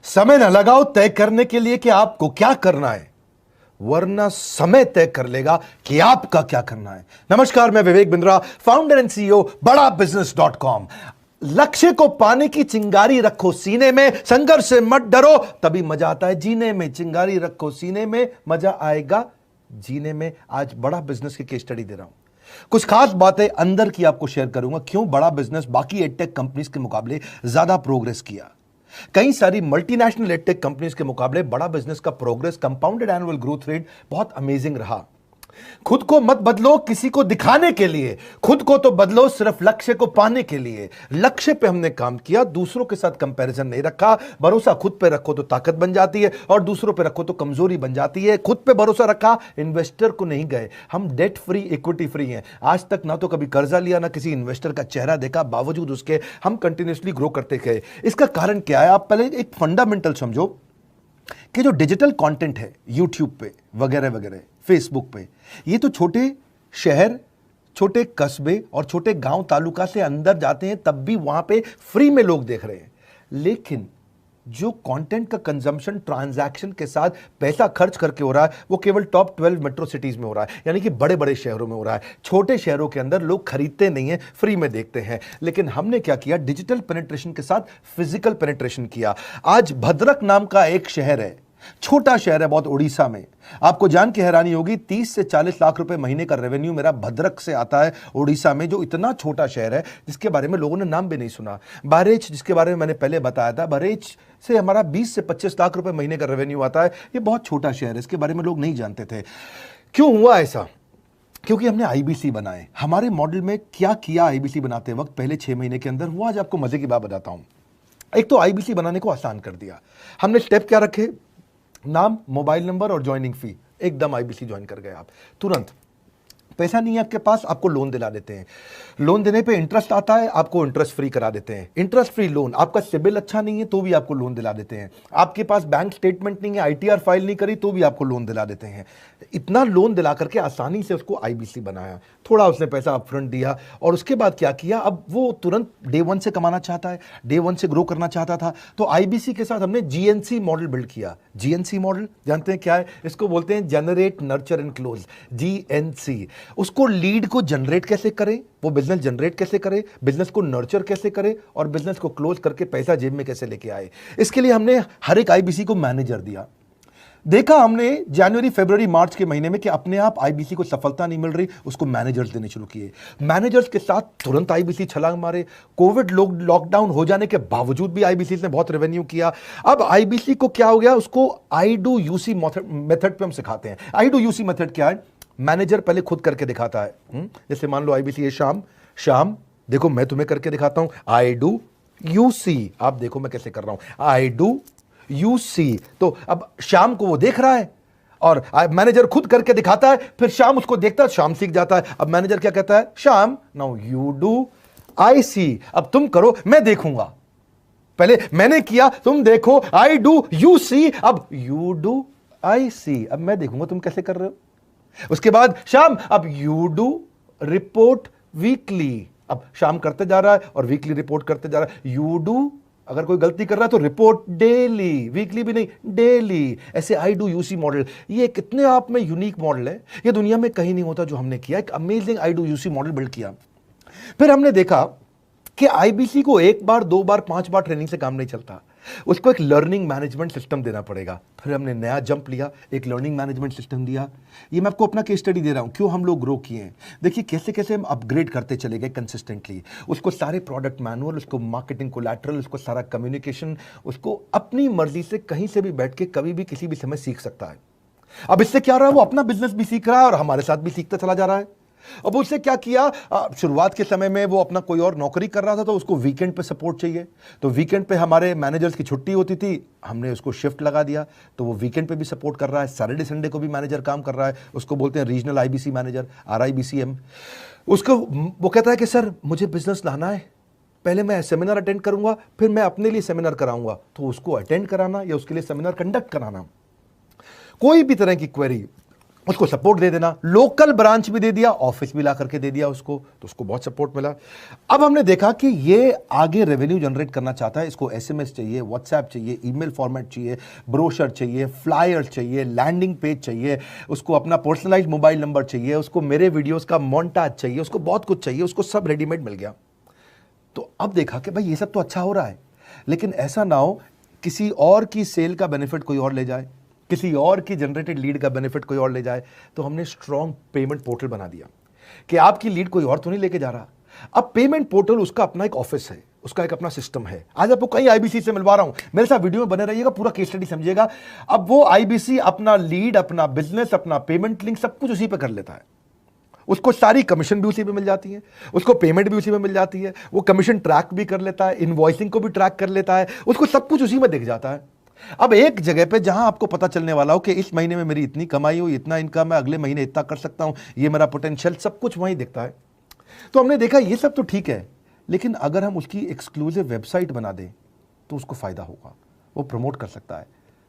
समय न लगाओ तय करने के लिए कि आपको क्या करना है, वरना समय तय कर लेगा कि आपका क्या करना है। नमस्कार, मैं Vivek Bindra, founder and CEO बड़ा बिजनेस .com। लक्ष्य को पाने की चिंगारी रखो सीने में, संघर्ष से मत डरो, तभी मजा आता है जीने में। चिंगारी रखो सीने में, मजा आएगा जीने में। आज बड़ा बिजनेस की केस स्टडी दे रहा हूं, कुछ खास बातें अंदर की आपको शेयर करूंगा, क्यों बड़ा बिजनेस बाकी एडटेक कंपनीज के मुकाबले ज्यादा प्रोग्रेस किया। कई सारी मल्टीनेशनल एडटेक कंपनीज के मुकाबले बड़ा बिजनेस का progress, compounded annual growth rate बहुत अमेजिंग रहा। खुद को मत बदलो किसी को दिखाने के लिए, खुद को तो बदलो सिर्फ लक्ष्य को पाने के लिए। लक्ष्य पे हमने काम किया, दूसरों के साथ कंपैरिजन नहीं रखा। भरोसा खुद पे रखो तो ताकत बन जाती है, और दूसरों पे रखो तो कमजोरी बन जाती है। खुद पे भरोसा रखा, इन्वेस्टर को नहीं गए। हम डेट फ्री, इक्विटी फ्री हैं। आज तक ना तो कभी कर्जा लिया, ना किसी इन्वेस्टर का चेहरा देखा, बावजूद उसके हम कंटिन्यूसली ग्रो करते गए। इसका कारण क्या है? आप पहले एक फंडामेंटल समझो कि जो डिजिटल कंटेंट है यूट्यूब पे वगैरह वगैरह, फेसबुक पे, ये तो छोटे शहर, छोटे कस्बे और छोटे गांव तालुका से अंदर जाते हैं, तब भी वहां पे फ्री में लोग देख रहे हैं। लेकिन जो कंटेंट का कंजम्पशन ट्रांजैक्शन के साथ पैसा खर्च करके हो रहा है, वो केवल टॉप 12 मेट्रो सिटीज में हो रहा है, यानी कि बड़े बड़े शहरों में हो रहा है। छोटे शहरों के अंदर लोग खरीदते नहीं है, फ्री में देखते हैं। लेकिन हमने क्या किया? डिजिटल पेनिट्रेशन के साथ फिजिकल पेनिट्रेशन किया। आज भद्रक नाम का एक शहर है, छोटा शहर है बहुत, उड़ीसा में। आपको जान के हैरानी होगी, 30 से 40 लाख रुपए महीने का रेवेन्यू मेरा भद्रक से आता है, उड़ीसा में, जो इतना छोटा शहर है जिसके बारे में लोगों ने नाम भी नहीं सुना। बहरेच, जिसके बारे में मैंने पहले बताया था, बहरेच से हमारा 20 से 25 लाख रुपए महीने का रेवेन्यू आता है। ये बहुत छोटा शहर है, इसके बारे में लोग नहीं जानते थे। क्यों हुआ ऐसा? क्योंकि हमने आईबीसी बनाए। हमारे मॉडल में क्या किया आईबीसी बनाते वक्त, पहले 6 महीने के अंदर? वो आज आपको मजे की बात बताता हूं। एक तो आईबीसी बनाने को आसान कर दिया हमने। स्टेप क्या रखे? नाम, मोबाइल नंबर और ज्वाइनिंग फी, एकदम आईबीसी ज्वाइन कर गए आप तुरंत। पैसा नहीं है आपके पास, आपको लोन दिला देते हैं। लोन देने पे इंटरेस्ट आता है, आपको इंटरेस्ट फ्री करा देते हैं। Interest free loan. आपका सिबिल अच्छा नहीं है तो भी आपको लोन दिला देते हैं। आपके पास बैंक स्टेटमेंट नहीं है, आईटीआर फाइल नहीं करी तो भी आपको लोन दिला देते हैं। इतना लोन दिला करके आसानी से उसको आईबीसी बनाया। थोड़ा उसने पैसा अपफ्रंट दिया, और उसके बाद क्या किया? अब वो तुरंत डे 1 से कमाना चाहता है, डे 1 से ग्रो करना चाहता था। तो आईबीसी के साथ हमने जीएनसी मॉडल बिल्ड किया। जीएनसी मॉडल जानते हैं क्या है? इसको बोलते हैं generate, nurture and close, GNC. उसको लीड को जनरेट कैसे करें, वो बिजनेस जनरेट कैसे करे, बिजनेस को नर्चर कैसे करे, और बिजनेस को क्लोज करके पैसा जेब में कैसे लेके आए। इसके लिए हमने हर एक आईबीसी को मैनेजर दिया। देखा हमने जनवरी, फरवरी, मार्च के महीने में कि अपने आप आईबीसी को सफलता नहीं मिल रही, उसको मैनेजर्स देने शुरू किए। मैनेजर्स के साथ तुरंत आईबीसी छलांग मारे। कोविड लॉकडाउन हो जाने के बावजूद भी आईबीसी ने बहुत रेवेन्यू किया। अब आईबीसी को क्या हो गया? उसको आई डू यूसी मेथड पे हम सिखाते हैं। आई डू यूसी मेथड क्या है? मैनेजर पहले खुद करके दिखाता है। जैसे मान लो आईबीसी है, शाम देखो मैं तुम्हें करके दिखाता हूं, आई डू यू सी। आप देखो मैं कैसे कर रहा हूं, आई डू यू सी। तो अब शाम को वो देख रहा है, और मैनेजर खुद करके दिखाता है, फिर शाम उसको देखता है, शाम सीख जाता है। अब मैनेजर क्या कहता है? शाम, नाउ यू डू, आई सी। अब तुम करो, मैं देखूंगा। पहले मैंने किया, तुम देखो, आई डू यू सी, अब यू डू आई सी, अब मैं देखूंगा तुम कैसे कर रहे हो। उसके बाद शाम, अब यू डू रिपोर्ट वीकली। अब शाम करते जा रहा है और वीकली रिपोर्ट करते जा रहा है। यू डू, अगर कोई गलती कर रहा है तो रिपोर्ट डेली, वीकली भी नहीं, डेली। ऐसे आई डू यूसी मॉडल, ये कितने आप में यूनिक मॉडल है, ये दुनिया में कहीं नहीं होता जो हमने किया। एक amazing I do UC model build किया। फिर हमने देखा कि आईबीसी को 1 बार, 2 बार, 5 बार ट्रेनिंग से काम नहीं चलता, उसको एक लर्निंग मैनेजमेंट सिस्टम देना पड़ेगा। फिर हमने नया जंप लिया, एक लर्निंग मैनेजमेंट सिस्टम दिया। ये मैं आपको अपना केस स्टडी दे रहा हूं, क्यों हम लोग ग्रो किए हैं। देखिए कैसे कैसे हम अपग्रेड करते चले गए कंसिस्टेंटली। उसको सारे प्रोडक्ट मैनुअल, उसको मार्केटिंग कोलैटरल, उसको सारा कम्युनिकेशन, उसको अपनी मर्जी से कहीं से भी बैठ के कभी भी किसी भी समय सीख सकता है। अब इससे क्या रहा है? वो अपना बिजनेस भी सीख रहा है और हमारे साथ भी सीखता चला जा रहा है। अब उससे क्या किया? शुरुआत के समय में वो अपना कोई और नौकरी कर रहा था, तो उसको वीकेंड पे सपोर्ट चाहिए। तो वीकेंड पे हमारे मैनेजर्स की छुट्टी होती थी, हमने उसको शिफ्ट लगा दिया, तो वो वीकेंड पे भी सपोर्ट कर रहा है। सैटरडे संडे को भी मैनेजर काम कर रहा है, उसको बोलते हैं रीजनल आईबीसी मैनेजर, RIBCM। उसको वो कहता है कि सर मुझे बिजनेस लाना है, पहले मैं सेमिनार अटेंड करूंगा, फिर मैं अपने लिए सेमिनार कराऊंगा। तो उसको अटेंड कराना या उसके लिए सेमिनार कंडक्ट कराना, कोई भी तरह की क्वेरी, उसको सपोर्ट दे देना, लोकल ब्रांच भी दे दिया, ऑफिस भी ला करके दे दिया उसको, तो उसको बहुत सपोर्ट मिला। अब हमने देखा कि ये आगे रेवेन्यू जनरेट करना चाहता है, इसको एसएमएस चाहिए, व्हाट्सएप चाहिए, ईमेल फॉर्मेट चाहिए, ब्रोशर चाहिए, फ्लायर चाहिए, लैंडिंग पेज चाहिए, उसको अपना पर्सनलाइज्ड मोबाइल नंबर चाहिए, उसको मेरे वीडियोस का मोन्टाज चाहिए, उसको बहुत कुछ चाहिए, उसको सब रेडीमेड मिल गया। तो अब देखा कि भाई ये सब तो अच्छा हो रहा है, लेकिन ऐसा ना हो किसी और की सेल का बेनिफिट कोई और ले जाए, किसी और की जनरेटेड लीड का बेनिफिट कोई और ले जाए। तो हमने स्ट्रॉन्ग पेमेंट पोर्टल बना दिया कि आपकी लीड कोई और तो नहीं लेके जा रहा। अब पेमेंट पोर्टल उसका अपना एक ऑफिस है, उसका एक अपना सिस्टम है। आज आपको कई आईबीसी से मिलवा रहा हूं, मेरे साथ वीडियो में बने रहिएगा, पूरा केस स्टडी समझिएगा। अब वो आईबीसी अपना लीड, अपना बिजनेस, अपना पेमेंट लिंक सब कुछ उसी पे कर लेता है। उसको सारी कमीशन भी उसी पे मिल जाती है, उसको पेमेंट भी उसी में मिल जाती है, वो कमीशन ट्रैक भी कर लेता है, इनवॉइसिंग को भी ट्रैक कर लेता है, उसको सब कुछ उसी में दिख जाता है। अब एक जगह पे जहां आपको पता चलने वाला हो कि इस महीने में मेरी इतनी कमाई हुई, इतना इनकम है, अगले महीने इतना कर सकता हूं, ये मेरा पोटेंशियल, सब कुछ वहीं दिखता है। तो हमने देखा ये सब तो ठीक है, लेकिन अगर हम उसकी एक्सक्लूसिव वेबसाइट बना दें तो उसको फायदा होगा, वो प्रमोट कर सकता है।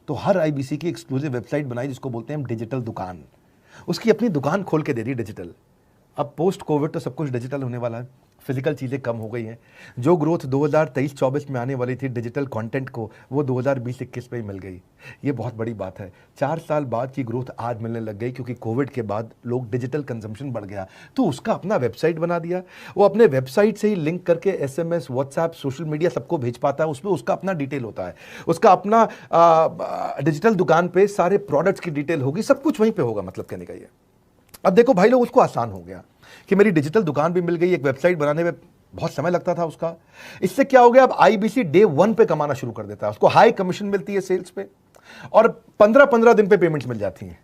तो हर आईबीसी की एक्सक्लूसिव वेबसाइट बनाई, जिसको बोलते हैं हम डिजिटल दुकान। उसकी अपनी दुकान खोल के दे दी डिजिटल। अब पोस्ट कोविड तो सब कुछ डिजिटल होने वाला है, फिजिकल चीज़ें कम हो गई हैं। जो ग्रोथ 2023-24 में आने वाली थी डिजिटल कंटेंट को, वो 2020-21 में ही मिल गई। ये बहुत बड़ी बात है। 4 साल बाद की ग्रोथ आज मिलने लग गई, क्योंकि कोविड के बाद लोग डिजिटल कंजम्पशन बढ़ गया। तो उसका अपना वेबसाइट बना दिया, वो अपने वेबसाइट से ही लिंक करके एसएमएस, व्हाट्सएप, सोशल मीडिया सब को भेज पाता है। उसमें उसका अपना डिटेल होता है, उसका अपना डिजिटल दुकान पे सारे प्रोडक्ट्स की डिटेल होगी, सब कुछ वहीं पर होगा। मतलब कहने का ये, अब देखो भाई लोग, उसको आसान हो गया कि मेरी डिजिटल दुकान भी मिल गई। एक वेबसाइट बनाने में बहुत समय लगता था उसका। इससे क्या हो गया, अब आईबीसी डे 1 पे कमाना शुरू कर देता है। उसको हाई कमीशन मिलती है सेल्स पे, और 15-15 दिन पे पेमेंट्स मिल जाती हैं।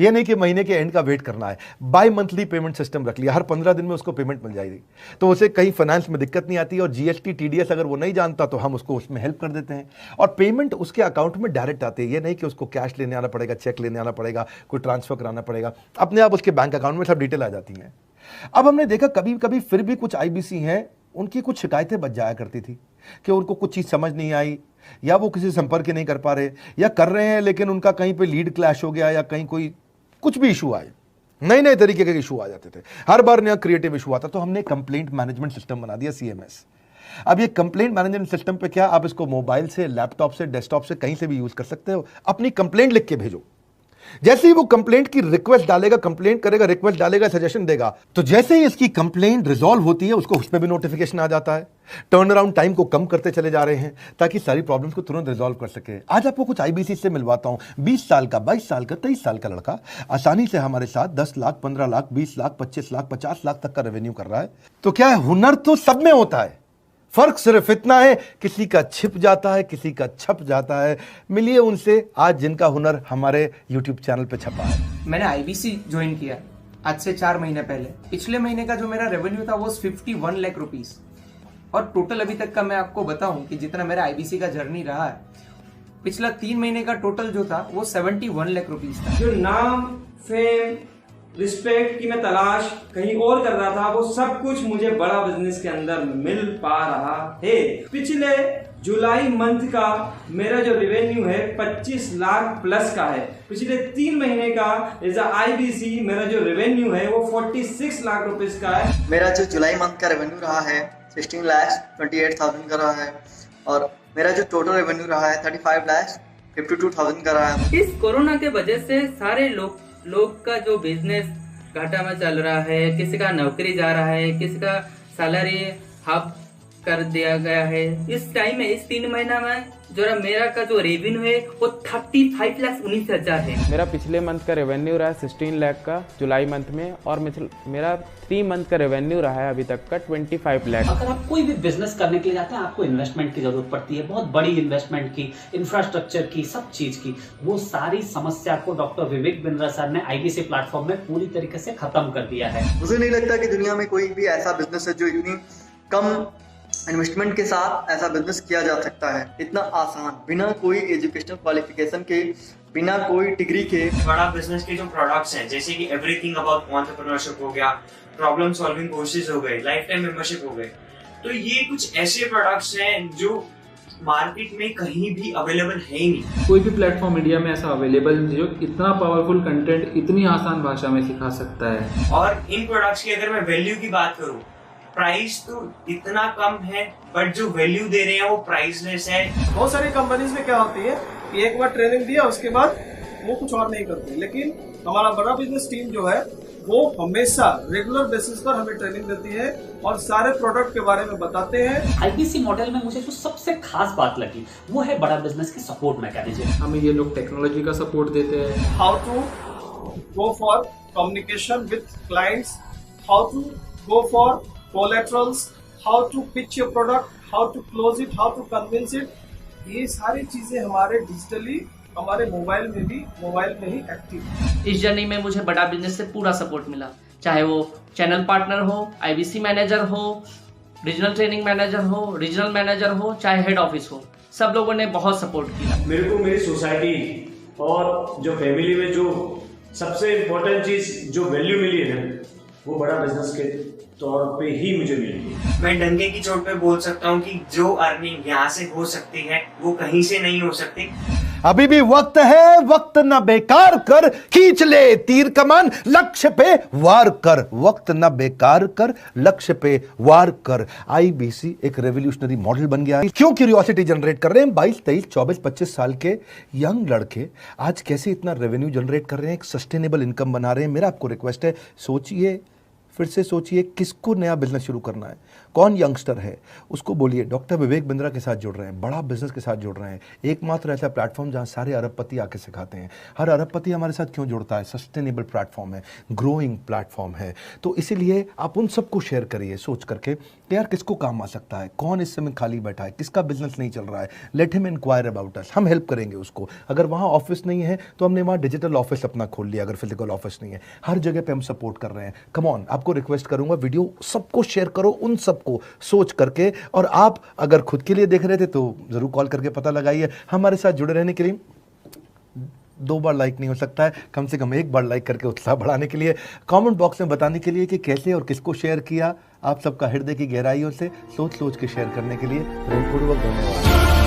ये नहीं कि महीने के एंड का वेट करना है, बाई मंथली पेमेंट सिस्टम रख लिया, हर 15 दिन में उसको पेमेंट मिल जाएगी। तो उसे कहीं फाइनेंस में दिक्कत नहीं आती, और जीएसटी, टीडीएस अगर वो नहीं जानता तो हम उसको उसमें हेल्प कर देते हैं, और पेमेंट उसके अकाउंट में डायरेक्ट आती है। ये नहीं कि उसको कैश लेने आना पड़ेगा, चेक लेने आना पड़ेगा, कोई ट्रांसफर कराना पड़ेगा, अपने आप उसके बैंक अकाउंट में सब डिटेल आ जाती हैं। अब हमने देखा कभी कभी फिर भी कुछ आईबीसी हैं, उनकी कुछ शिकायतें बच जाया करती थी कि उनको कुछ चीज़ समझ नहीं आई, या वो किसी संपर्क नहीं कर पा रहे, या कर रहे हैं लेकिन उनका कहीं पे लीड क्लैश हो गया, या कहीं कोई कुछ भी इशू आए, नए नए तरीके के इशू आ जाते थे, हर बार नया क्रिएटिव इशू आता। तो हमने कंप्लेंट मैनेजमेंट सिस्टम बना दिया, सीएमएस। अब ये कंप्लेंट मैनेजमेंट सिस्टम पे क्या, आप इसको मोबाइल से, लैपटॉप से, डेस्कटॉप से, कहीं से भी यूज कर सकते हो। अपनी कंप्लेंट लिख के भेजो, जैसे ही वो कंप्लेंट की रिक्वेस्ट डालेगा, कंप्लेंट करेगा, रिक्वेस्ट डालेगा, सजेशन देगा, तो जैसे ही इसकी कंप्लेंट रिजॉल्व होती है उसको उस पर भी नोटिफिकेशन आ जाता है। टर्न अराउंड टाइम को कम करते चले जा रहे हैं, ताकि सारी प्रॉब्लम्स को तुरंत रिजॉल्व कर सके। आज आपको कुछ आईबीसी से मिलवाता हूं। 20 साल का, 22 साल का, 23 साल का लड़का आसानी से हमारे साथ 10 लाख, 15 लाख, 20 लाख, 25 लाख, 50 लाख तक का रेवेन्यू कर रहा है। तो क्या है, हुनर तो सब में होता है, फर्क सिर्फ इतना है, किसी का छिप जाता है, किसी का छप जाता है। मिलिए उनसे आज जिनका हुनर हमारे YouTube चैनल पे छपा है। मैंने आईबीसी ज्वाइन किया आज से 4 महीने पहले। पिछले महीने का जो मेरा रेवेन्यू था वो 51 लाख रुपीस, और टोटल अभी तक का मैं आपको बताऊं कि जितना मेरा आईबीसी का जर्नी रहा है, पिछला 3 महीने का टोटल जो था वो 71 लाख रुपीस था। जो नाम, फेम, रिस्पेक्ट की मैं तलाश कहीं और कर रहा था, वो सब कुछ मुझे बड़ा बिजनेस के अंदर मिल पा रहा है। पिछले जुलाई मंथ का मेरा जो रेवेन्यू है 25 लाख प्लस का है। पिछले 3 महीने का एज आईबीसी मेरा जो रेवेन्यू है वो 46 लाख रुपीस का है। मेरा जो जुलाई मंथ का रेवेन्यू रहा है 16,28,000 का रहा है, और मेरा जो टोटल रेवेन्यू रहा है 35,52,000 का रहा है। इस कोरोना के वजह से सारे लोग का जो बिजनेस घाटा में चल रहा है, किसी का नौकरी जा रहा है, किसी का सैलरी हाफ कर दिया गया है। इस टाइम में, इस 3 महीना में जो मेरा का जो रेवेन्यू है वो 35,19,000 है। मेरा पिछले मंथ का रेवेन्यू रहा है 16 लाख का जुलाई मंथ में, और मेरा 3 मंथ का रेवेन्यू रहा है अभी तक का 25 लाख। अगर आप कोई भी बिजनेस करने के लिए जाते हैं, आपको इन्वेस्टमेंट की जरूरत पड़ती है, बहुत बड़ी इन्वेस्टमेंट की, इंफ्रास्ट्रक्चर की, सब चीज की। वो सारी समस्या को डॉक्टर विवेक बिंद्रा सर ने आईबीसी प्लेटफॉर्म में पूरी तरीके से खत्म कर दिया है। मुझे नहीं लगता कि दुनिया में कोई भी ऐसा बिजनेस है जो इतनी कम इन्वेस्टमेंट के साथ ऐसा बिजनेस किया जा सकता है, इतना आसान, बिना कोई एजुकेशनल क्वालिफिकेशन के, बिना कोई डिग्री के। बड़ा बिजनेस के जो प्रोडक्ट्स हैं, जैसे कि एवरीथिंग अबाउट एंटरप्रेन्योरशिप हो गया, प्रॉब्लम सॉल्विंग कोर्सेज हो गए, लाइफ टाइम मेंबरशिप हो गए, तो ये कुछ ऐसे प्रोडक्ट्स हैं जो मार्केट में कहीं भी अवेलेबल है ही नहीं। कोई भी प्लेटफॉर्म इंडिया में ऐसा अवेलेबल नहीं जो इतना पावरफुल कंटेंट इतनी आसान भाषा में सिखा सकता है। और इन प्रोडक्ट्स की अगर मैं वैल्यू की बात करूं, प्राइस तो इतना कम है बट जो वैल्यू दे रहे हैं वो प्राइसलेस है। बहुत सारी कंपनीज में क्या होती है कि एक बार ट्रेनिंग दिया उसके बाद वो कुछ और नहीं करते, लेकिन हमारा बड़ा बिजनेस टीम जो है वो हमेशा रेगुलर बेसिस पर हमें ट्रेनिंग देती है और सारे प्रोडक्ट के बारे में बताते हैं। आईबीसी मॉडल में मुझे जो सबसे खास बात लगी वो है बड़ा बिजनेस की सपोर्ट मैकेनिज्म। हमें ये लोग टेक्नोलॉजी का सपोर्ट देते हैं। How to go for communication with clients, how to go for collaterals, how to pitch your product, how to close it, how to convince it, ये सारी चीजें हमारे डिजिटली हमारे मोबाइल में ही एक्टिव है। इस जर्नी में मुझे बड़ा बिजनेस से पूरा सपोर्ट मिला, चाहे वो चैनल पार्टनर हो, आईबीसी मैनेजर हो, रीजनल ट्रेनिंग मैनेजर हो, रीजनल मैनेजर हो, चाहे हेड ऑफिस हो, सब लोगों ने बहुत सपोर्ट किया। मेरे को मेरी सोसाइटी और जो फैमिली में जो सबसे इम्पोर्टेंट चीज जो वैल्यू मिली है ना, वो बड़ा बिजनेस के तौर पे ही मुझे मिली। मैं डंके की चोट पे बोल सकता हूँ कि जो अर्निंग यहाँ से हो सकती है वो कहीं से नहीं हो सकती। अभी भी वक्त है, वक्त न बेकार कर, खींच ले तीर कमान, लक्ष्य पे वार कर, वक्त न बेकार कर, लक्ष्य पे वार कर। आईबीसी एक रेवोल्यूशनरी मॉडल बन गया है। क्यों क्यूरियोसिटी जनरेट कर रहे हैं 22, 23, 24, 25 साल के यंग लड़के आज कैसे इतना रेवेन्यू जनरेट कर रहे हैं, एक सस्टेनेबल इनकम बना रहे हैं। मेरा आपको रिक्वेस्ट है, सोचिए, फिर से सोचिए, किसको नया बिजनेस शुरू करना है, कौन यंगस्टर है, उसको बोलिए डॉक्टर विवेक बिंद्रा के साथ जुड़ रहे हैं, बड़ा बिजनेस के साथ जुड़ रहे हैं। एकमात्र ऐसा प्लेटफॉर्म जहां सारे अरबपति आके सिखाते हैं। हर अरबपति हमारे साथ क्यों जुड़ता है? सस्टेनेबल प्लेटफॉर्म है, ग्रोइंग प्लेटफॉर्म है। तो इसीलिए आप उन सबको शेयर करिए सोच करके कि यार किसको काम आ सकता है, कौन इस समय खाली बैठा है, किसका बिजनेस नहीं चल रहा है, let him enquire about us, हम हेल्प करेंगे उसको। अगर वहाँ ऑफिस नहीं है तो हमने वहाँ डिजिटल ऑफिस अपना खोल लिया, अगर फिजिकल ऑफिस नहीं है, हर जगह पे हम सपोर्ट कर रहे हैं। कम ऑन, आपको रिक्वेस्ट करूंगा वीडियो सबको शेयर करो, उन सबको सोच करके। और आप अगर खुद के लिए देख रहे थे तो जरूर कॉल करके पता लगाइए। हमारे साथ जुड़े रहने के लिए 2 बार लाइक नहीं हो सकता है, कम से कम 1 बार लाइक करके उत्साह बढ़ाने के लिए, कमेंट बॉक्स में बताने के लिए कि कैसे और किसको शेयर किया। आप सबका हृदय की गहराइयों से सोच सोच के शेयर करने के लिए हृदयपूर्वक धन्यवाद।